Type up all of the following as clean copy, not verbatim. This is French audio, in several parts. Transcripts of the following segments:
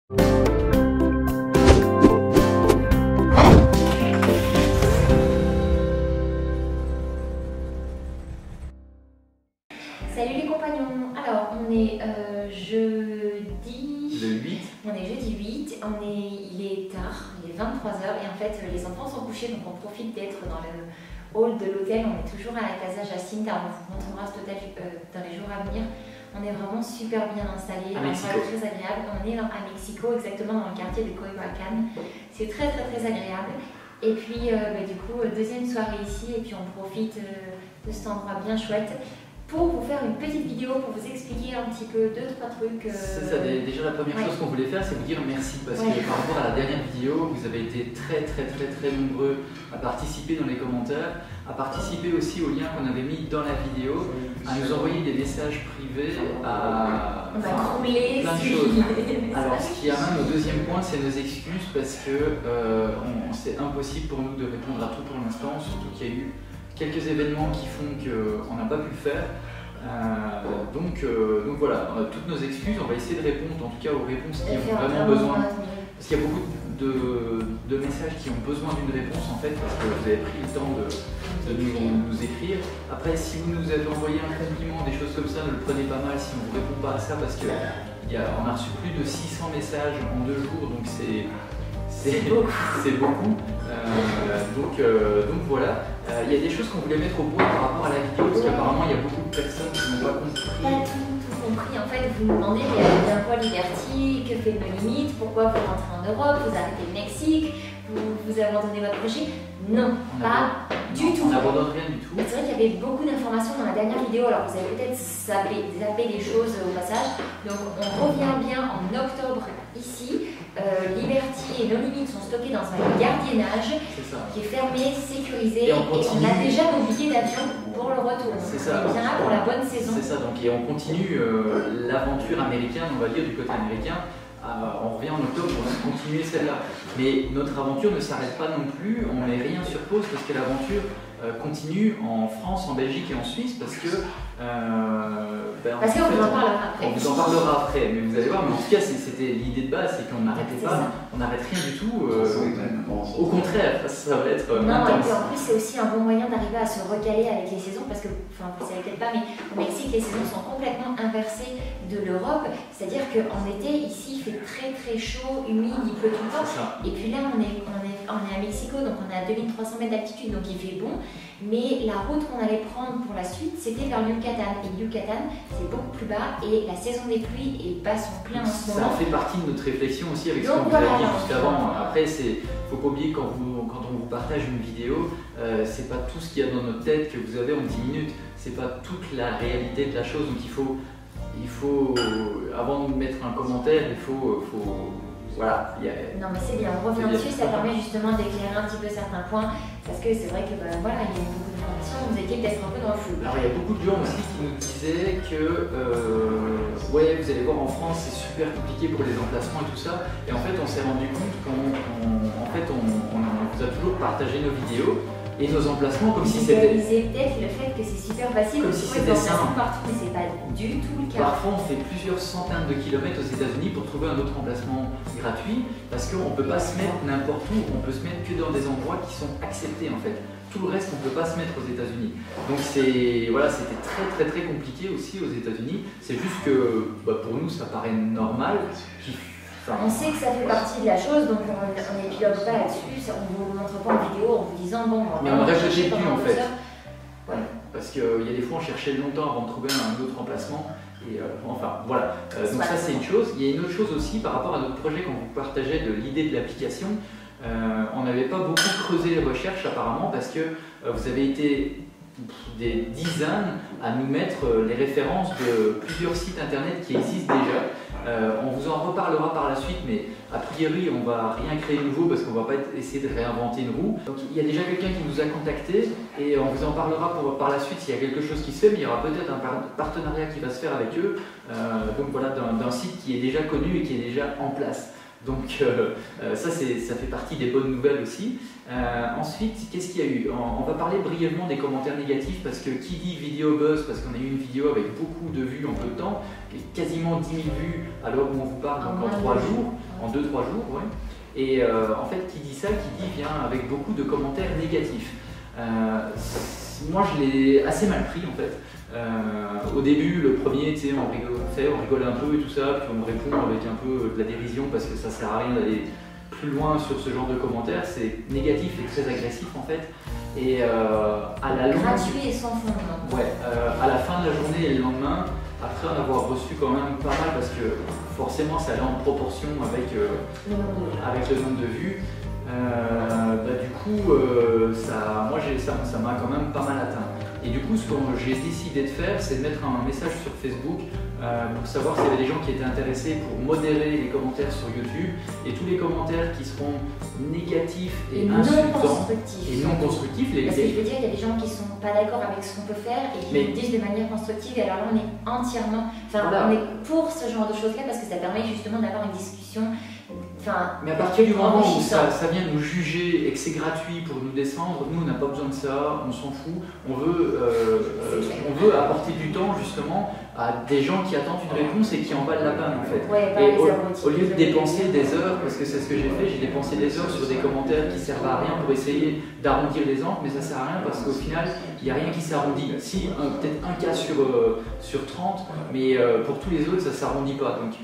Salut les compagnons, alors on est jeudi... Le 8. On est jeudi 8, il est tard, il est 23h et en fait les enfants sont couchés donc on profite d'être dans le hall de l'hôtel. On est toujours à la Casa Jacinta, on vous montrera cet hôtel dans les jours à venir. On est vraiment super bien installé, un endroit très agréable. On est à Mexico, exactement dans le quartier de Coyoacán. C'est très agréable. Et puis du coup, deuxième soirée ici et puis on profite de cet endroit bien chouette pour vous faire une petite vidéo, pour vous expliquer un petit peu 2-3 trucs. C'est ça, déjà la première chose qu'on voulait faire, c'est vous dire merci parce que par rapport à la dernière vidéo, vous avez été très nombreux à participer dans les commentaires, à participer aussi aux liens qu'on avait mis dans la vidéo, à nous envoyer des messages privés, à on a croulé plein de choses. Alors ce qui amène au deuxième point, c'est nos excuses parce que c'est impossible pour nous de répondre à tout pour l'instant, surtout qu'il y a eu quelques événements qui font qu'on n'a pas pu le faire. Donc voilà, toutes nos excuses, on va essayer de répondre en tout cas aux réponses qui ont vraiment besoin. Parce qu'il y a beaucoup de messages qui ont besoin d'une réponse en fait, parce que vous avez pris le temps de nous écrire. Après, si vous nous avez envoyé un compliment, des choses comme ça, ne le prenez pas mal si on ne vous répond pas à ça, parce qu'on a reçu plus de 600 messages en 2 jours, donc c'est beaucoup. Donc voilà, il y a des choses qu'on voulait mettre au point par rapport à la vidéo, parce qu'apparemment il y a beaucoup de personnes qui n'ont pas compris. Pas tout compris, en fait vous nous demandez mais bien quoi Liberty, que fait No Limit, pourquoi vous rentrez en Europe, vous arrêtez le Mexique, vous abandonnez votre projet. Non, pas du tout. On n'abandonne rien du tout. C'est vrai qu'il y avait beaucoup d'informations dans la dernière vidéo, alors vous avez peut-être zappé les choses au passage. Donc on revient bien en octobre ici. Liberty et No Limit sont stockés dans un gardiennage qui est fermé, sécurisé, et on a déjà nos billets d'avion pour le retour. C'est ça. On est bien là pour la bonne saison. C'est ça, donc, et on continue l'aventure américaine, on va dire, du côté américain. On revient en octobre pour continuer celle-là. Mais notre aventure ne s'arrête pas non plus, on ne met rien sur pause parce que l'aventure continue en France, en Belgique et en Suisse parce que... parce qu'on vous en parlera après. On vous en parlera après, mais vous allez voir, mais en tout cas c'était l'idée de base, c'est qu'on n'arrêtait pas, on n'arrête rien du tout. Au contraire, ça va être intense. Et en plus c'est aussi un bon moyen d'arriver à se recaler avec les saisons parce que, enfin vous ne savez peut-être pas, mais au Mexique les saisons sont complètement inversées de l'Europe, c'est-à-dire qu'en été ici il fait très chaud, humide, il pleut tout le temps. Et puis là on est à Mexico, donc on est à 2300 mètres d'altitude, donc il fait bon. Mais la route qu'on allait prendre pour la suite, c'était vers Yucatan. Et Yucatan, c'est beaucoup plus bas et la saison des pluies est bas son plein en ce moment. Ça fait partie de notre réflexion aussi avec ce qu'on vous a dit juste avant. Après, il ne faut pas oublier quand on vous partage une vidéo, c'est pas tout ce qu'il y a dans notre tête que vous avez en 10 minutes. C'est pas toute la réalité de la chose. Donc il faut avant de mettre un commentaire, il faut voilà. Non mais c'est bien, on revient dessus, ça permet justement d'éclairer un petit peu certains points parce que c'est vrai que voilà, il y a eu beaucoup d'informations, vous étiez peut-être un peu dans le flou. Alors il y a beaucoup de gens aussi qui nous disaient que ouais, vous allez voir en France c'est super compliqué pour les emplacements et tout ça, et en fait on s'est rendu compte qu'on vous a toujours partagé nos vidéos et nos emplacements comme si c'était... Vous réalisez peut-être le fait que c'est super facile, comme si c'était simple partout, mais c'est pas du tout le cas. Parfois on fait plusieurs centaines de kilomètres aux États-Unis pour trouver un autre emplacement gratuit parce qu'on ne peut pas se mettre n'importe où, on peut se mettre que dans des endroits qui sont acceptés en fait. Tout le reste on ne peut pas se mettre aux États-Unis. Donc voilà, c'était très compliqué aussi aux États-Unis. C'est juste que pour nous ça paraît normal. On sait que ça fait partie de la chose, donc on n'épilogue pas là-dessus, on ne vous montre pas en vidéo en vous disant bon... Mais on ne réfléchit plus en fait. Ouais. Parce qu'il y a des fois on cherchait longtemps avant de trouver un autre emplacement. Et enfin voilà, donc ça c'est une chose. Il y a une autre chose aussi par rapport à notre projet quand vous partagez de l'idée de l'application. On n'avait pas beaucoup creusé les recherches apparemment parce que vous avez été des dizaines à nous mettre les références de plusieurs sites internet qui existent déjà. On vous en reparlera par la suite, mais a priori on va rien créer de nouveau parce qu'on va pas essayer de réinventer une roue. Donc il y a déjà quelqu'un qui nous a contacté et on vous en parlera par la suite s'il y a quelque chose qui se fait, mais il y aura peut-être un partenariat qui va se faire avec eux. Donc voilà, d'un site qui est déjà connu et qui est déjà en place. Donc ça fait partie des bonnes nouvelles aussi. Ensuite, qu'est-ce qu'il y a eu? On va parler brièvement des commentaires négatifs parce que qui dit vidéo buzz, parce qu'on a eu une vidéo avec beaucoup de vues en peu de temps, quasiment 10 000 vues à l'heure où on vous parle, donc en 3 jours. en 2-3 jours. Ouais. Et en fait, qui dit ça, qui dit vient avec beaucoup de commentaires négatifs. Moi, je l'ai assez mal pris en fait. Au début, le premier, tu sais, on rigole un peu et tout ça, puis on me répond avec un peu de la dérision parce que ça sert à rien d'aller plus loin sur ce genre de commentaires. C'est négatif et très agressif en fait. Et à la longue, gratuit et sans fondement. Ouais, à la fin de la journée et le lendemain, après en avoir reçu quand même pas mal parce que forcément ça allait en proportion avec le nombre de vues. Du coup, ça m'a quand même pas mal atteint. Et du coup, ce que j'ai décidé de faire, c'est de mettre un message sur Facebook pour savoir s'il y avait des gens qui étaient intéressés pour modérer les commentaires sur YouTube. Et tous les commentaires qui seront négatifs et insultants et non constructifs. Parce que je veux dire, il y a des gens qui ne sont pas d'accord avec ce qu'on peut faire et qui le disent de manière constructive. Et alors là, on est entièrement, on est pour ce genre de choses-là parce que ça permet justement d'avoir une discussion. Mais à partir du moment où ça vient nous juger et que c'est gratuit pour nous descendre, nous on n'a pas besoin de ça, on s'en fout. On veut apporter du temps justement à des gens qui attendent une réponse et qui en valent la peine en fait. Ouais, et au lieu de dépenser des heures, parce que c'est ce que j'ai fait, j'ai dépensé des heures sur des commentaires qui servent à rien pour essayer d'arrondir les angles, mais ça sert à rien parce qu'au final il n'y a rien qui s'arrondit. Si, peut-être un cas sur 30, mais pour tous les autres ça ne s'arrondit pas. Donc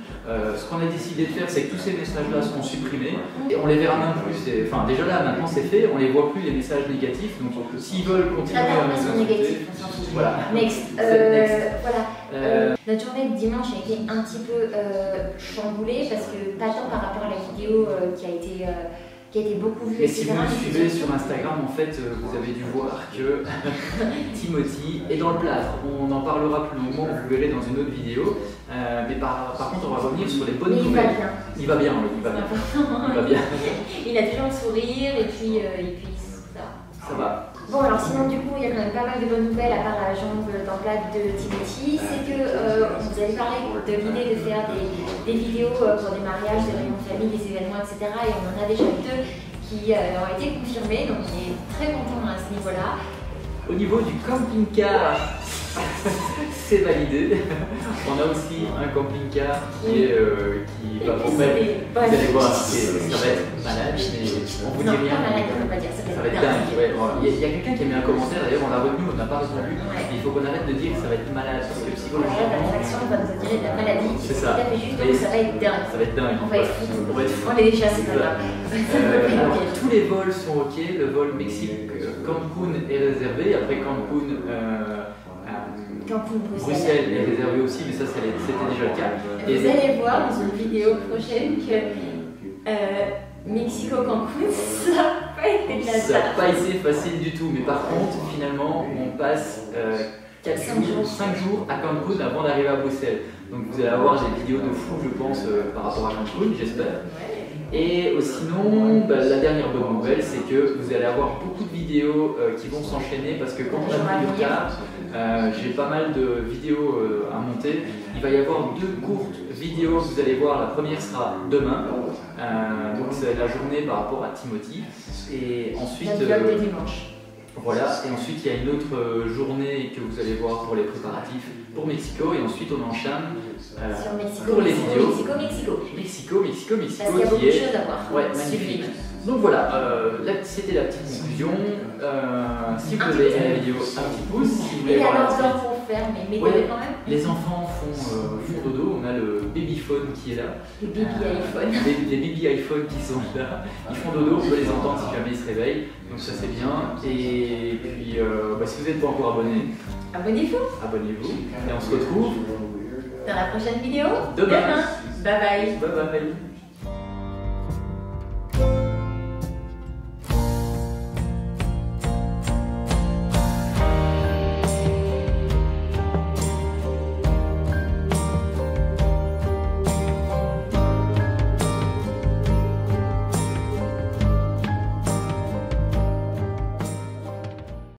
ce qu'on a décidé de faire, c'est que tous ces messages-là seront supprimés et on les verra même plus. Enfin, déjà là, maintenant c'est fait, on les voit plus les messages négatifs. Donc s'ils veulent continuer à nous insulter, voilà. Next. Notre journée de dimanche a été un petit peu chamboulée parce que pas tant par rapport à la vidéo qui a été beaucoup vue. Et si vous me suivez sur Instagram, en fait, vous avez dû voir que Timothy est dans le plâtre. On en parlera plus longuement, vous le verrez dans une autre vidéo. Mais par contre, on va revenir sur les bonnes nouvelles. Il va bien, oui, il va bien. Il va bien. Il a toujours le sourire et puis ça va. Bon, alors sinon, du coup, il y a quand même pas mal de bonnes nouvelles à part la jambe dans le plat de Timothy. C'est que vous avez parlé de l'idée de faire des vidéos pour des mariages, des réunions de famille, des événements, etc. Et on en a déjà 2 qui ont été confirmés, donc on est très content à ce niveau-là. Au niveau du camping-car, c'est validé. On a aussi un camping-car qui va vous mettre. Vous allez voir, ça va être malade, mais on vous dit rien. Ça va être dingue. Ouais. Il y a quelqu'un qui a mis un commentaire, d'ailleurs on l'a retenu, on n'a pas répondu. Il faut qu'on arrête de dire que ça va être malade parce que psychologiquement. La faction va nous attirer de la maladie. C'est ça. Ça va être dingue. Ça va être dingue. On va être fou. On est déjà, c'est pas grave. Alors, tous les vols sont ok. Le vol Mexique-Cancun est réservé. Après Cancun, Bruxelles est réservé aussi, mais ça c'était déjà le cas. Et vous allez voir dans une vidéo prochaine que Mexico-Cancun, ça n'a pas été de la ça n'a pas été facile du tout, mais par contre, finalement, on passe 5 jours à Cancun avant d'arriver à Bruxelles. Donc vous allez avoir des vidéos de fou, je pense, par rapport à Cancun, j'espère. Et sinon, la dernière bonne nouvelle, c'est que vous allez avoir beaucoup de vidéos qui vont s'enchaîner parce que quand on a pris du retard, j'ai pas mal de vidéos à monter. Il va y avoir 2 courtes vidéos que vous allez voir. La première sera demain, donc c'est la journée par rapport à Timothy. Et ensuite, la vlog de dimanche. Voilà, et ensuite il y a une autre journée que vous allez voir pour les préparatifs pour Mexico, et ensuite on enchaîne pour les vidéos. Mexico. Parce qu'il y a beaucoup de choses à voir. Ouais, magnifique. Donc voilà, c'était la petite conclusion. Si vous avez aimé la vidéo, un petit pouce. Si vous voulez voir la suite. Quand même. Les enfants font dodo, on a le babyphone qui est là. Les baby iPhone. Les baby iPhone qui sont là. Ils font dodo, on peut les entendre si jamais ils se réveillent. Donc ça c'est bien. Et puis si vous n'êtes pas encore abonné, abonnez-vous. Et on se retrouve dans la prochaine vidéo. Demain. Bye bye. Bye bye.